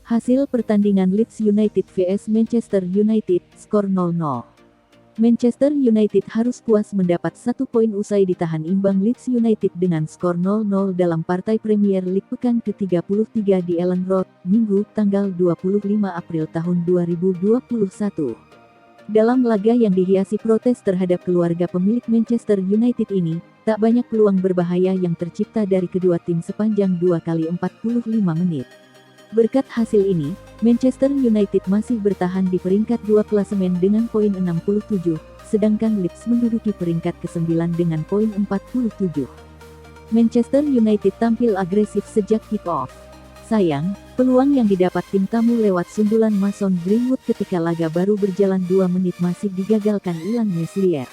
Hasil pertandingan Leeds United vs Manchester United, skor 0-0. Manchester United harus puas mendapat 1 poin usai ditahan imbang Leeds United dengan skor 0-0 dalam partai Premier League pekan ke-33 di Elland Road, Minggu, tanggal 25 April tahun 2021. Dalam laga yang dihiasi protes terhadap keluarga pemilik Manchester United ini, tak banyak peluang berbahaya yang tercipta dari kedua tim sepanjang 2 kali 45 menit. Berkat hasil ini, Manchester United masih bertahan di peringkat 2 klasemen dengan poin 67, sedangkan Leeds menduduki peringkat ke-9 dengan poin 47. Manchester United tampil agresif sejak kick-off. Sayang, peluang yang didapat tim tamu lewat sundulan Mason Greenwood ketika laga baru berjalan 2 menit masih digagalkan Illan Meslier.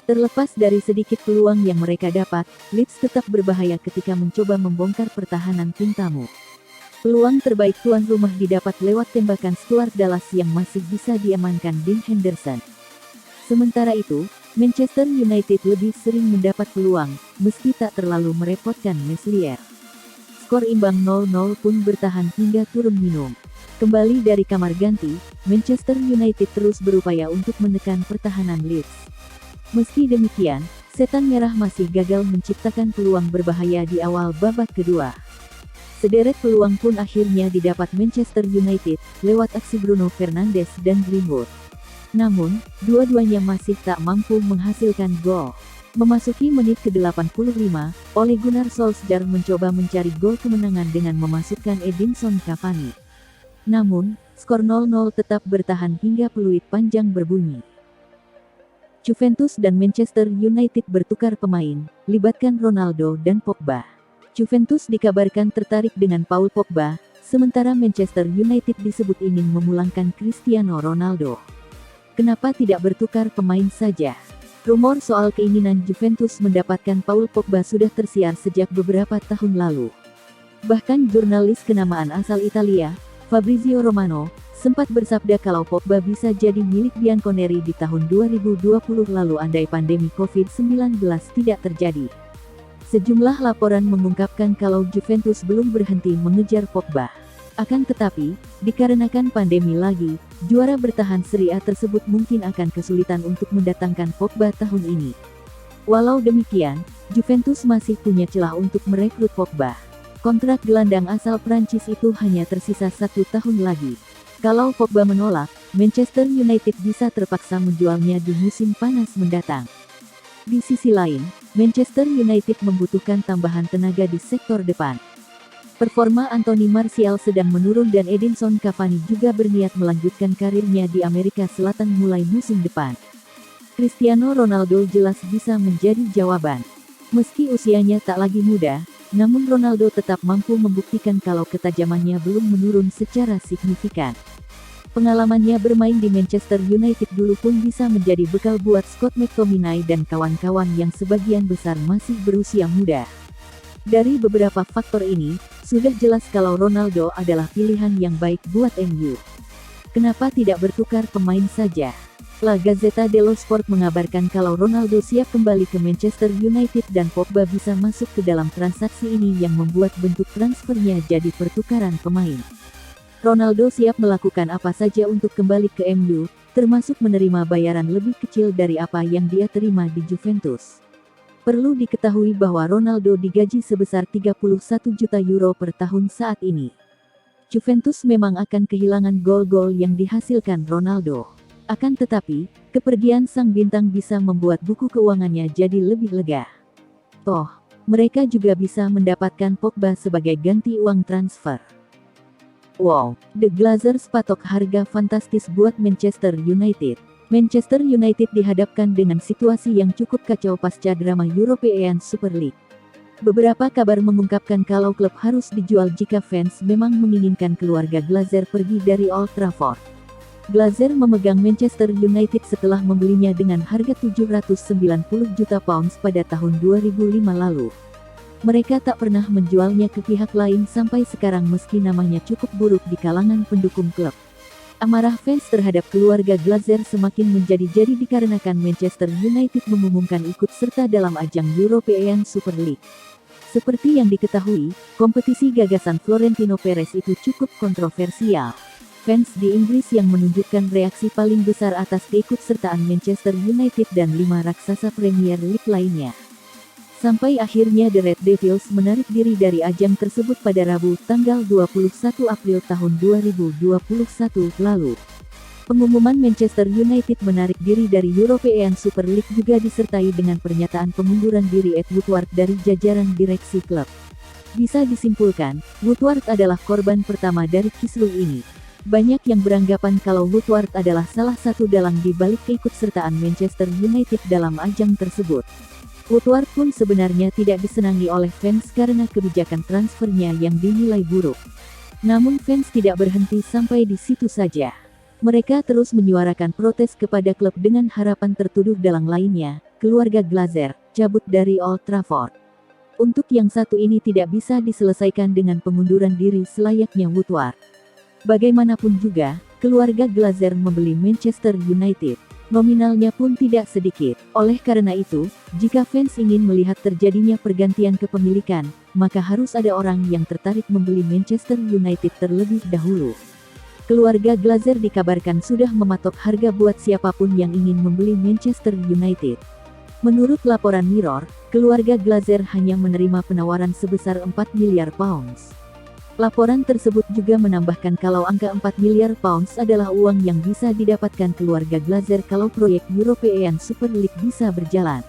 Terlepas dari sedikit peluang yang mereka dapat, Leeds tetap berbahaya ketika mencoba membongkar pertahanan tim tamu. Peluang terbaik tuan rumah didapat lewat tembakan Stuart Dallas yang masih bisa diamankan Dean Henderson. Sementara itu, Manchester United lebih sering mendapat peluang, meski tak terlalu merepotkan Meslier. Skor imbang 0-0 pun bertahan hingga turun minum. Kembali dari kamar ganti, Manchester United terus berupaya untuk menekan pertahanan Leeds. Meski demikian, setan merah masih gagal menciptakan peluang berbahaya di awal babak kedua. Sederet peluang pun akhirnya didapat Manchester United, lewat aksi Bruno Fernandes dan Greenwood. Namun, dua-duanya masih tak mampu menghasilkan gol. Memasuki menit ke-85, Ole Gunnar Solskjaer mencoba mencari gol kemenangan dengan memasukkan Edinson Cavani. Namun, skor 0-0 tetap bertahan hingga peluit panjang berbunyi. Juventus dan Manchester United bertukar pemain, libatkan Ronaldo dan Pogba. Juventus dikabarkan tertarik dengan Paul Pogba, sementara Manchester United disebut ingin memulangkan Cristiano Ronaldo. Kenapa tidak bertukar pemain saja? Rumor soal keinginan Juventus mendapatkan Paul Pogba sudah tersiar sejak beberapa tahun lalu. Bahkan jurnalis kenamaan asal Italia, Fabrizio Romano, sempat bersabda kalau Pogba bisa jadi milik Bianconeri di tahun 2020 lalu andai pandemi COVID-19 tidak terjadi. Sejumlah laporan mengungkapkan kalau Juventus belum berhenti mengejar Pogba. Akan tetapi, dikarenakan pandemi lagi, juara bertahan Serie A tersebut mungkin akan kesulitan untuk mendatangkan Pogba tahun ini. Walau demikian, Juventus masih punya celah untuk merekrut Pogba. Kontrak gelandang asal Prancis itu hanya tersisa 1 tahun lagi. Kalau Pogba menolak, Manchester United bisa terpaksa menjualnya di musim panas mendatang. Di sisi lain, Manchester United membutuhkan tambahan tenaga di sektor depan. Performa Anthony Martial sedang menurun dan Edinson Cavani juga berniat melanjutkan karirnya di Amerika Selatan mulai musim depan. Cristiano Ronaldo jelas bisa menjadi jawaban. Meski usianya tak lagi muda, namun Ronaldo tetap mampu membuktikan kalau ketajamannya belum menurun secara signifikan. Pengalamannya bermain di Manchester United dulu pun bisa menjadi bekal buat Scott McTominay dan kawan-kawan yang sebagian besar masih berusia muda. Dari beberapa faktor ini, sudah jelas kalau Ronaldo adalah pilihan yang baik buat MU. Kenapa tidak bertukar pemain saja? La Gazzetta dello Sport mengabarkan kalau Ronaldo siap kembali ke Manchester United dan Pogba bisa masuk ke dalam transaksi ini yang membuat bentuk transfernya jadi pertukaran pemain. Ronaldo siap melakukan apa saja untuk kembali ke MU, termasuk menerima bayaran lebih kecil dari apa yang dia terima di Juventus. Perlu diketahui bahwa Ronaldo digaji sebesar 31 juta euro per tahun saat ini. Juventus memang akan kehilangan gol-gol yang dihasilkan Ronaldo. Akan tetapi, kepergian sang bintang bisa membuat buku keuangannya jadi lebih lega. Toh, mereka juga bisa mendapatkan Pogba sebagai ganti uang transfer. Wow, The Glazers patok harga fantastis buat Manchester United. Manchester United dihadapkan dengan situasi yang cukup kacau pasca drama European Super League. Beberapa kabar mengungkapkan kalau klub harus dijual jika fans memang menginginkan keluarga Glazer pergi dari Old Trafford. Glazer memegang Manchester United setelah membelinya dengan harga 790 juta pounds pada tahun 2005 lalu. Mereka tak pernah menjualnya ke pihak lain sampai sekarang meski namanya cukup buruk di kalangan pendukung klub. Amarah fans terhadap keluarga Glazer semakin menjadi-jadi dikarenakan Manchester United mengumumkan ikut serta dalam ajang European Super League. Seperti yang diketahui, kompetisi gagasan Florentino Perez itu cukup kontroversial. Fans di Inggris yang menunjukkan reaksi paling besar atas keikutsertaan Manchester United dan 5 raksasa Premier League lainnya. Sampai akhirnya The Red Devils menarik diri dari ajang tersebut pada Rabu, tanggal 21 April tahun 2021 lalu. Pengumuman Manchester United menarik diri dari European Super League juga disertai dengan pernyataan pengunduran diri Ed Woodward dari jajaran direksi klub. Bisa disimpulkan, Woodward adalah korban pertama dari kisruh ini. Banyak yang beranggapan kalau Woodward adalah salah satu dalang di balik keikutsertaan Manchester United dalam ajang tersebut. Woodward pun sebenarnya tidak disenangi oleh fans karena kebijakan transfernya yang dinilai buruk. Namun fans tidak berhenti sampai di situ saja. Mereka terus menyuarakan protes kepada klub dengan harapan tertuduh dalang lainnya, keluarga Glazer, cabut dari Old Trafford. Untuk yang satu ini tidak bisa diselesaikan dengan pengunduran diri selayaknya Woodward. Bagaimanapun juga, keluarga Glazer membeli Manchester United. Nominalnya pun tidak sedikit. Oleh karena itu, jika fans ingin melihat terjadinya pergantian kepemilikan, maka harus ada orang yang tertarik membeli Manchester United terlebih dahulu. Keluarga Glazer dikabarkan sudah mematok harga buat siapapun yang ingin membeli Manchester United. Menurut laporan Mirror, keluarga Glazer hanya menerima penawaran sebesar 4 miliar pounds. Laporan tersebut juga menambahkan kalau angka 4 miliar pounds adalah uang yang bisa didapatkan keluarga Glazer kalau proyek European Super League bisa berjalan.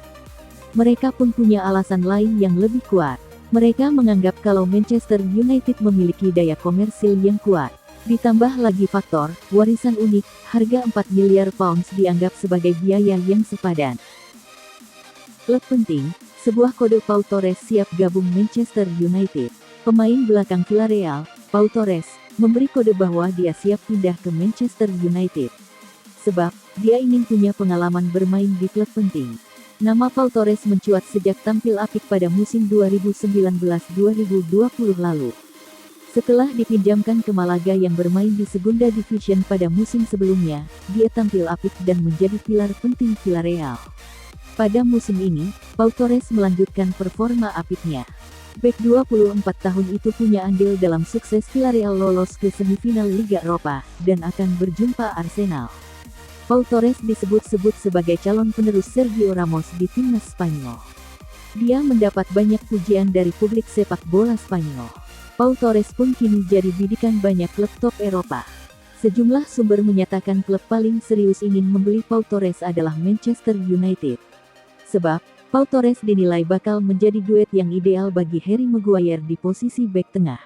Mereka pun punya alasan lain yang lebih kuat. Mereka menganggap kalau Manchester United memiliki daya komersil yang kuat. Ditambah lagi faktor, warisan unik, harga 4 miliar pounds dianggap sebagai biaya yang sepadan. Klub penting, sebuah kode Pau Torres siap gabung Manchester United. Pemain belakang Villarreal, Pau Torres, memberi kode bahwa dia siap pindah ke Manchester United. Sebab, dia ingin punya pengalaman bermain di klub penting. Nama Pau Torres mencuat sejak tampil apik pada musim 2019-2020 lalu. Setelah dipinjamkan ke Malaga yang bermain di Segunda Division pada musim sebelumnya, dia tampil apik dan menjadi pilar penting Villarreal. Pada musim ini, Pau Torres melanjutkan performa apiknya. Bek 24 tahun itu punya andil dalam sukses Villarreal lolos ke semifinal Liga Eropa, dan akan berjumpa Arsenal. Pau Torres disebut-sebut sebagai calon penerus Sergio Ramos di timnas Spanyol. Dia mendapat banyak pujian dari publik sepak bola Spanyol. Pau Torres pun kini jadi bidikan banyak klub top Eropa. Sejumlah sumber menyatakan klub paling serius ingin membeli Pau Torres adalah Manchester United. Sebab, Pau Torres dinilai bakal menjadi duet yang ideal bagi Harry Maguire di posisi bek tengah.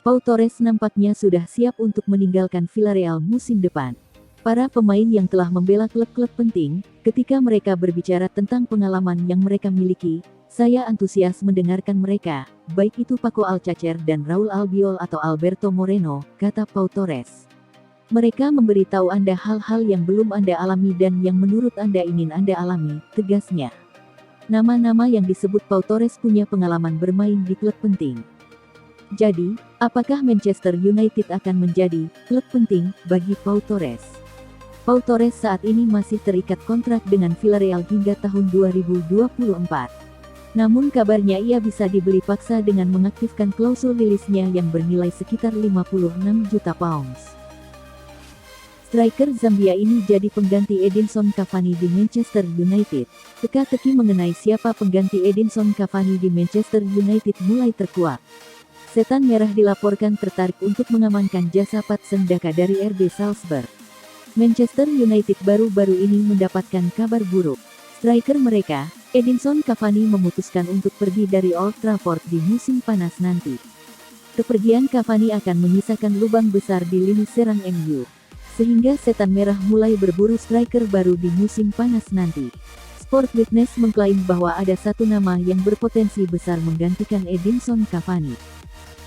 Pau Torres nampaknya sudah siap untuk meninggalkan Villarreal musim depan. Para pemain yang telah membela klub-klub penting, ketika mereka berbicara tentang pengalaman yang mereka miliki, saya antusias mendengarkan mereka, baik itu Paco Alcacer dan Raul Albiol atau Alberto Moreno, kata Pau Torres. Mereka memberitahu Anda hal-hal yang belum Anda alami dan yang menurut Anda ingin Anda alami, tegasnya. Nama-nama yang disebut Pau Torres punya pengalaman bermain di klub penting. Jadi, apakah Manchester United akan menjadi klub penting bagi Pau Torres? Pau Torres saat ini masih terikat kontrak dengan Villarreal hingga tahun 2024. Namun kabarnya ia bisa dibeli paksa dengan mengaktifkan klausul rilisnya yang bernilai sekitar 56 juta pounds. Striker Zambia ini jadi pengganti Edinson Cavani di Manchester United. Teka-teki mengenai siapa pengganti Edinson Cavani di Manchester United mulai terkuak. Setan Merah dilaporkan tertarik untuk mengamankan jasa Patson Daka dari RB Salzburg. Manchester United baru-baru ini mendapatkan kabar buruk. Striker mereka, Edinson Cavani memutuskan untuk pergi dari Old Trafford di musim panas nanti. Kepergian Cavani akan menyisakan lubang besar di lini serang MU. Sehingga Setan Merah mulai berburu striker baru di musim panas nanti. Sport Witness mengklaim bahwa ada satu nama yang berpotensi besar menggantikan Edinson Cavani.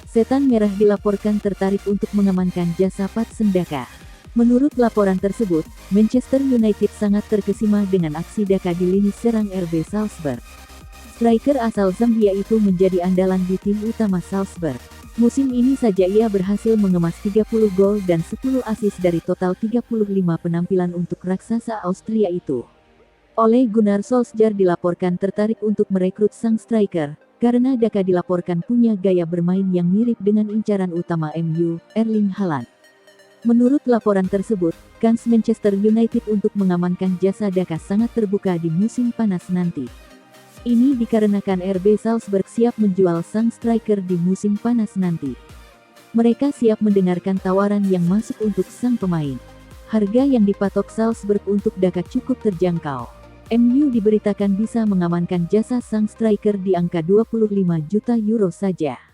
Setan Merah dilaporkan tertarik untuk mengamankan jasa Patson Daka. Menurut laporan tersebut, Manchester United sangat terkesima dengan aksi Daka di lini serang RB Salzburg. Striker asal Zambia itu menjadi andalan di tim utama Salzburg. Musim ini saja ia berhasil mengemas 30 gol dan 10 assist dari total 35 penampilan untuk raksasa Austria itu. Ole Gunnar Solskjaer dilaporkan tertarik untuk merekrut sang striker, karena Daka dilaporkan punya gaya bermain yang mirip dengan incaran utama MU, Erling Haaland. Menurut laporan tersebut, kans Manchester United untuk mengamankan jasa Daka sangat terbuka di musim panas nanti. Ini dikarenakan RB Salzburg siap menjual sang striker di musim panas nanti. Mereka siap mendengarkan tawaran yang masuk untuk sang pemain. Harga yang dipatok Salzburg untuk Daka cukup terjangkau. MU diberitakan bisa mengamankan jasa sang striker di angka 25 juta euro saja.